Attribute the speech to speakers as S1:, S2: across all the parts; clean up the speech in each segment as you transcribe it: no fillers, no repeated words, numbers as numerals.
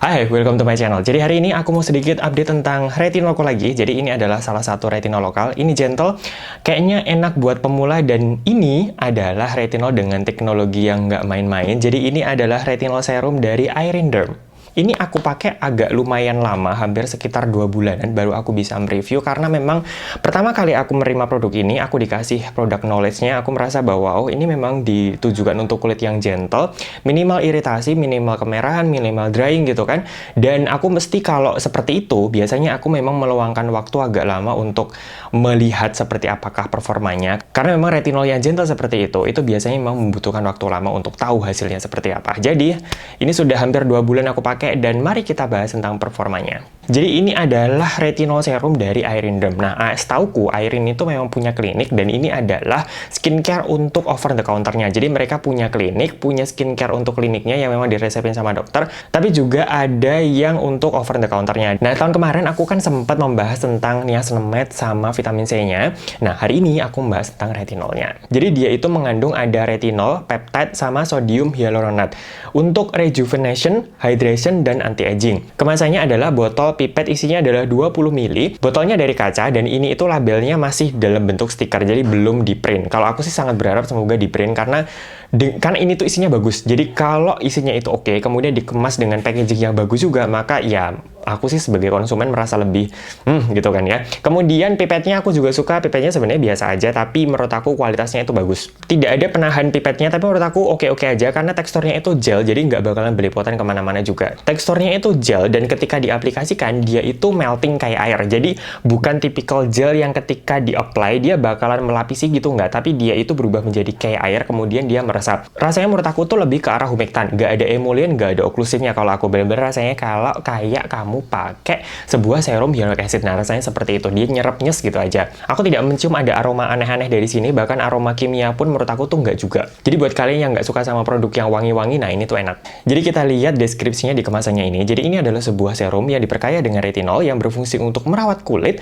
S1: Hai, welcome to my channel. Jadi hari ini aku mau sedikit update tentang retinolku lagi. Jadi ini adalah salah satu retinol lokal. Ini gentle, kayaknya enak buat pemula dan ini adalah retinol dengan teknologi yang nggak main-main. Jadi ini adalah retinol serum dari Irin Derm. Ini aku pakai agak lumayan lama, hampir sekitar 2 bulanan baru aku bisa mereview karena memang pertama kali aku menerima produk ini, aku dikasih produk knowledge-nya, aku merasa bahwa ini memang ditujukan untuk kulit yang gentle, minimal iritasi, minimal kemerahan, minimal drying gitu kan. Dan aku mesti kalau seperti itu, biasanya aku memang meluangkan waktu agak lama untuk melihat seperti apakah performanya. Karena memang retinol yang gentle seperti itu biasanya memang membutuhkan waktu lama untuk tahu hasilnya seperti apa. Jadi, ini sudah hampir 2 bulan aku pakai dan mari kita bahas tentang performanya. Jadi ini adalah retinol serum dari Irin Derm. Nah, setauku Irin itu memang punya klinik dan ini adalah skincare untuk over the counternya. Jadi mereka punya klinik, punya skincare untuk kliniknya yang memang diresepin sama dokter, tapi juga ada yang untuk over the counternya. Nah, tahun kemarin aku kan sempat membahas tentang niacinamide sama vitamin C-nya. Nah, hari ini aku membahas tentang retinolnya. Jadi dia itu mengandung ada retinol, peptide, sama sodium hyaluronat untuk rejuvenation, hydration, dan anti-aging. Kemasannya adalah botol pipet, isinya adalah 20 ml. Botolnya dari kaca dan ini itu labelnya masih dalam bentuk stiker, jadi belum di print. Kalau aku sih sangat berharap semoga di print karena ini tuh isinya bagus. Jadi kalau isinya itu oke, kemudian dikemas dengan packaging yang bagus juga, maka ya aku sih sebagai konsumen merasa lebih gitu kan ya. Kemudian pipetnya aku juga suka, pipetnya sebenarnya biasa aja, tapi menurut aku kualitasnya itu bagus. Tidak ada penahan pipetnya, tapi menurut aku oke-oke aja karena teksturnya itu gel, jadi nggak bakalan belepotan kemana-mana juga. Teksturnya itu gel dan ketika diaplikasikan dia itu melting kayak air. Jadi bukan tipikal gel yang ketika di-apply dia bakalan melapisi gitu nggak, tapi dia itu berubah menjadi kayak air kemudian dia meresap. Rasanya menurut aku tuh lebih ke arah humectant, nggak ada emollient, nggak ada oklusifnya. Kalau aku bener-bener rasanya kalau kayak kamu pakai sebuah serum hyaluronic acid. Nah, rasanya seperti itu. Dia nyerap-nyes gitu aja. Aku tidak mencium ada aroma aneh-aneh dari sini, bahkan aroma kimia pun menurut aku tuh nggak juga. Jadi buat kalian yang nggak suka sama produk yang wangi-wangi, nah ini tuh enak. Jadi kita lihat deskripsinya di kemasannya ini. Jadi ini adalah sebuah serum yang diperkaya dengan retinol yang berfungsi untuk merawat kulit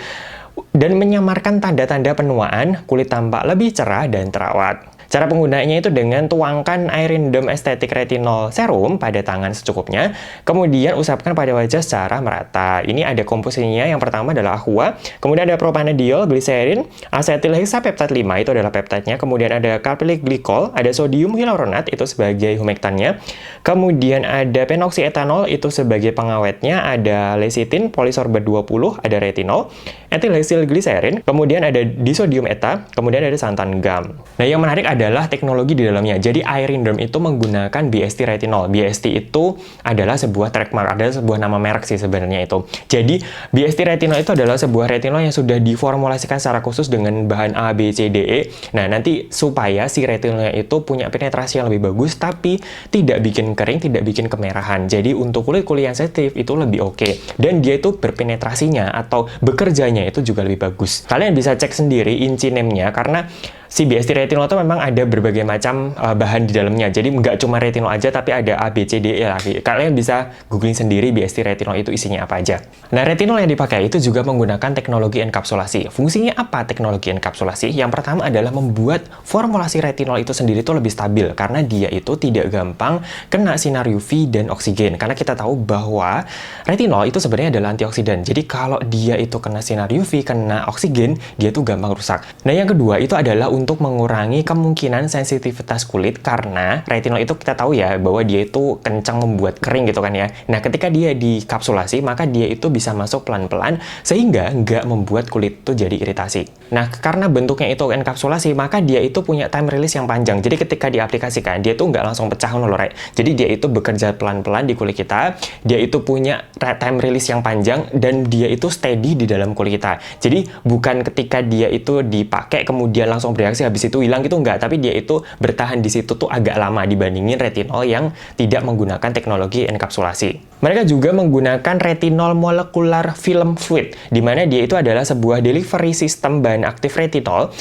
S1: dan menyamarkan tanda-tanda penuaan, kulit tampak lebih cerah dan terawat. Cara penggunaannya itu dengan tuangkan Irin Derm Aesthetic Retinol Serum pada tangan secukupnya, kemudian usapkan pada wajah secara merata. Ini ada komposisinya, yang pertama adalah aqua, kemudian ada propanediol, glycerin, acetyl hexapeptide 5, itu adalah peptidenya, kemudian ada carbylic glycol, ada sodium hyaluronat, itu sebagai humectantnya, kemudian ada phenoxyetanol, itu sebagai pengawetnya, ada lecithin, polysorbate 20, ada retinol, ethylhexylglycerin, kemudian ada disodium eta, kemudian ada santan gum. Nah, yang menarik adalah teknologi di dalamnya. Jadi Irin Derm itu menggunakan BST retinol. BST itu adalah sebuah trademark, adalah sebuah nama merek sih sebenarnya itu. Jadi BST retinol itu adalah sebuah retinol yang sudah diformulasikan secara khusus dengan bahan A, B, C, D, E. Nah, nanti supaya si retinolnya itu punya penetrasi yang lebih bagus, tapi tidak bikin kering, tidak bikin kemerahan. Jadi untuk kulit-kulit yang sensitif itu lebih oke. Dan dia itu berpenetrasinya atau bekerjanya itu juga lebih bagus. Kalian bisa cek sendiri inci name-nya karena si BST retinol itu memang ada berbagai macam bahan di dalamnya. Jadi nggak cuma retinol aja, tapi ada A, B, C, D, E lagi. Kalian bisa googling sendiri BST retinol itu isinya apa aja. Nah, retinol yang dipakai itu juga menggunakan teknologi enkapsulasi. Fungsinya apa teknologi enkapsulasi? Yang pertama adalah membuat formulasi retinol itu sendiri itu lebih stabil, karena dia itu tidak gampang kena sinar UV dan oksigen. Karena kita tahu bahwa retinol itu sebenarnya adalah antioksidan. Jadi kalau dia itu kena sinar UV, kena oksigen, dia tuh gampang rusak. Nah, yang kedua itu adalah untuk mengurangi kemungkinan sensitivitas kulit, karena retinol itu kita tahu ya bahwa dia itu kencang membuat kering gitu kan ya. Nah, ketika dia dikapsulasi maka dia itu bisa masuk pelan-pelan sehingga nggak membuat kulit itu jadi iritasi. Nah, karena bentuknya itu enkapsulasi maka dia itu punya time release yang panjang. Jadi ketika diaplikasikan dia tuh nggak langsung pecah loh, jadi dia itu bekerja pelan-pelan di kulit kita, dia itu punya time release yang panjang dan dia itu steady di dalam kulit kita. Jadi bukan ketika dia itu dipakai kemudian langsung bereaksi habis itu hilang gitu, enggak, tapi dia itu bertahan di situ tuh agak lama dibandingin retinol yang tidak menggunakan teknologi enkapsulasi. Mereka juga menggunakan retinol molecular film fluid, di mana dia itu adalah sebuah delivery system bahan aktif retinol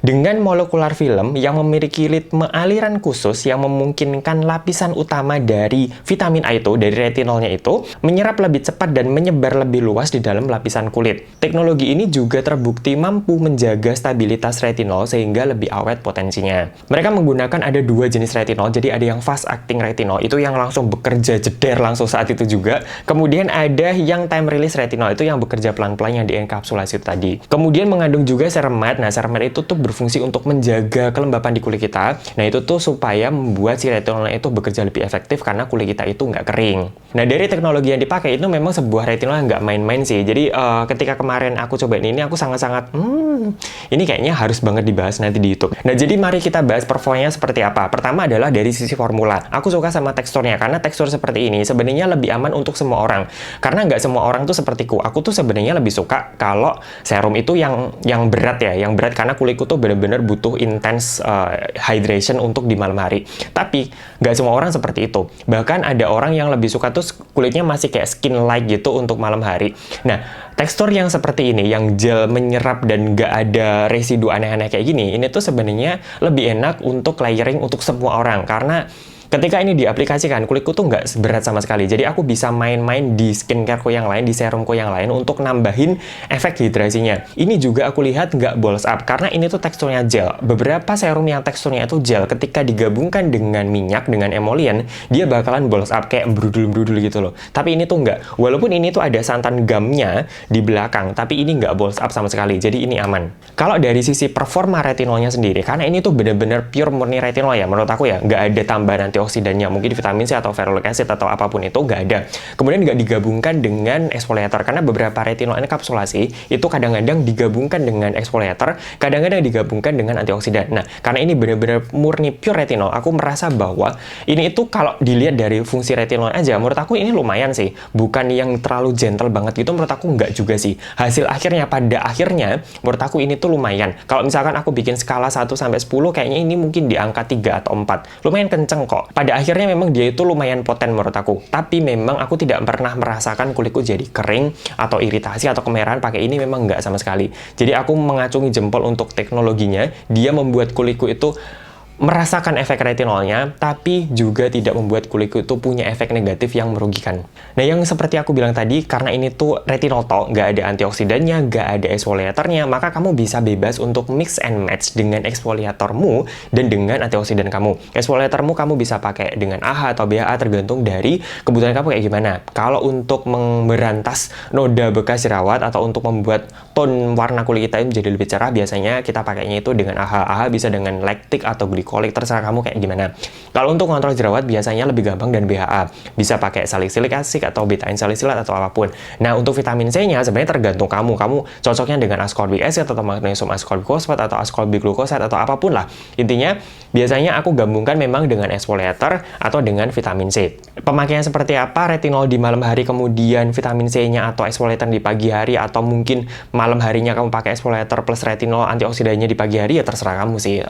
S1: Dengan molekular film yang memiliki ritme aliran khusus yang memungkinkan lapisan utama dari vitamin A itu, dari retinolnya itu, menyerap lebih cepat dan menyebar lebih luas di dalam lapisan kulit. Teknologi ini juga terbukti mampu menjaga stabilitas retinol sehingga lebih awet potensinya. Mereka menggunakan ada dua jenis retinol, jadi ada yang fast acting retinol, itu yang langsung bekerja jeder langsung saat itu juga. Kemudian ada yang time release retinol, itu yang bekerja pelan-pelan yang dienkapsulasi tadi. Kemudian mengandung juga ceramide. Nah, ceramide itu tuh berfungsi untuk menjaga kelembapan di kulit kita. Nah, itu tuh supaya membuat si retinolnya itu bekerja lebih efektif karena kulit kita itu nggak kering. Nah, dari teknologi yang dipakai itu memang sebuah retinol yang nggak main-main sih. Jadi, ketika kemarin aku cobain ini, aku sangat-sangat, ini kayaknya harus banget dibahas nanti di YouTube. Nah, jadi mari kita bahas performanya seperti apa. Pertama adalah dari sisi formula. Aku suka sama teksturnya, karena tekstur seperti ini sebenarnya lebih aman untuk semua orang. Karena nggak semua orang tuh sepertiku. Aku tuh sebenarnya lebih suka kalau serum itu yang berat ya, yang berat karena kulitku tuh bener-bener butuh intense hydration untuk di malam hari. Tapi nggak semua orang seperti itu. Bahkan ada orang yang lebih suka tuh kulitnya masih kayak skin light gitu untuk malam hari. Nah, tekstur yang seperti ini, yang gel menyerap dan nggak ada residu aneh-aneh kayak gini, ini tuh sebenarnya lebih enak untuk layering untuk semua orang karena ketika ini diaplikasikan, kulitku tuh nggak berat sama sekali. Jadi aku bisa main-main di skincareku yang lain, di serumku yang lain untuk nambahin efek hidrasinya. Ini juga aku lihat nggak balls up, karena ini tuh teksturnya gel. Beberapa serum yang teksturnya itu gel, ketika digabungkan dengan minyak, dengan emollient, dia bakalan balls up, kayak brudul-brudul gitu loh. Tapi ini tuh nggak. Walaupun ini tuh ada santan gumnya di belakang, tapi ini nggak balls up sama sekali. Jadi ini aman. Kalau dari sisi performa retinolnya sendiri, karena ini tuh bener-bener pure murni retinol ya, menurut aku ya, nggak ada tambahan antioksidannya, mungkin vitamin C atau ferulic acid atau apapun itu nggak ada. Kemudian nggak digabungkan dengan exfoliator, karena beberapa retinol enkapsulasi itu kadang-kadang digabungkan dengan exfoliator, kadang-kadang digabungkan dengan antioksidan. Nah, karena ini benar-benar murni pure retinol, aku merasa bahwa ini itu kalau dilihat dari fungsi retinol aja, menurut aku ini lumayan sih. Bukan yang terlalu gentle banget gitu, menurut aku nggak juga sih. Hasil akhirnya, pada akhirnya, menurut aku ini tuh lumayan. Kalau misalkan aku bikin skala 1-10, kayaknya ini mungkin di angka 3 atau 4. Lumayan kenceng kok. Pada akhirnya memang dia itu lumayan poten menurut aku. Tapi memang aku tidak pernah merasakan kulitku jadi kering atau iritasi atau kemerahan pakai ini, memang nggak sama sekali. Jadi aku mengacungi jempol untuk teknologinya. Dia membuat kulitku itu merasakan efek retinolnya, tapi juga tidak membuat kulitku itu punya efek negatif yang merugikan. Nah, yang seperti aku bilang tadi, karena ini tuh retinol tok, nggak ada antioksidannya, nggak ada exfoliatornya, maka kamu bisa bebas untuk mix and match dengan exfoliatormu dan dengan antioksidan kamu. Exfoliatormu kamu bisa pakai dengan AHA atau BHA, tergantung dari kebutuhan kamu kayak gimana. Kalau untuk memberantas noda bekas jerawat atau untuk membuat tone warna kulit kita menjadi lebih cerah, biasanya kita pakainya itu dengan AHA. AHA bisa dengan lactic atau glycolic, terserah kamu kayak gimana. Kalau untuk kontrol jerawat biasanya lebih gampang dan BHA. Bisa pakai salicylic acid atau betaine salicylate atau apapun. Nah, untuk vitamin C-nya sebenarnya tergantung kamu. Kamu cocoknya dengan ascorbic acid atau magnesium ascorbic phosphate atau ascorbic glucosate atau apapun lah. Intinya, biasanya aku gabungkan memang dengan exfoliator atau dengan vitamin C. Pemakaian seperti apa? Retinol di malam hari, kemudian vitamin C-nya atau exfoliator di pagi hari, atau mungkin malam harinya kamu pakai exfoliator plus retinol antioksidannya di pagi hari, ya terserah kamu sih.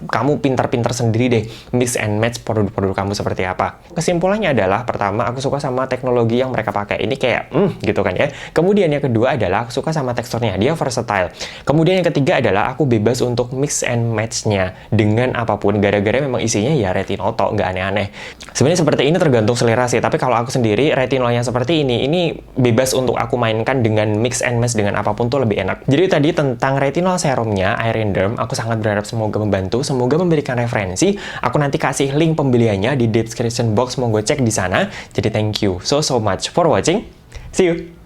S1: Kamu pintar-pintar sendiri deh mix and match produk-produk kamu seperti apa. Kesimpulannya adalah, pertama, aku suka sama teknologi yang mereka pakai. Ini kayak, gitu kan ya. Kemudian yang kedua adalah aku suka sama teksturnya, dia versatile. Kemudian yang ketiga adalah aku bebas untuk mix and match-nya dengan apapun, gara-gara memang isinya ya retinol tok, nggak aneh-aneh. Sebenarnya seperti ini tergantung selera sih, tapi kalau aku sendiri, retinolnya seperti ini bebas untuk aku mainkan dengan mix and match dengan apapun tuh lebih enak. Jadi tadi tentang retinol serumnya, Iron Derm, aku sangat berharap semoga membantu, semoga memberikan referensi. Aku nanti kasih link pembeliannya di description box, monggo cek di sana. Jadi thank you so much for watching. See you!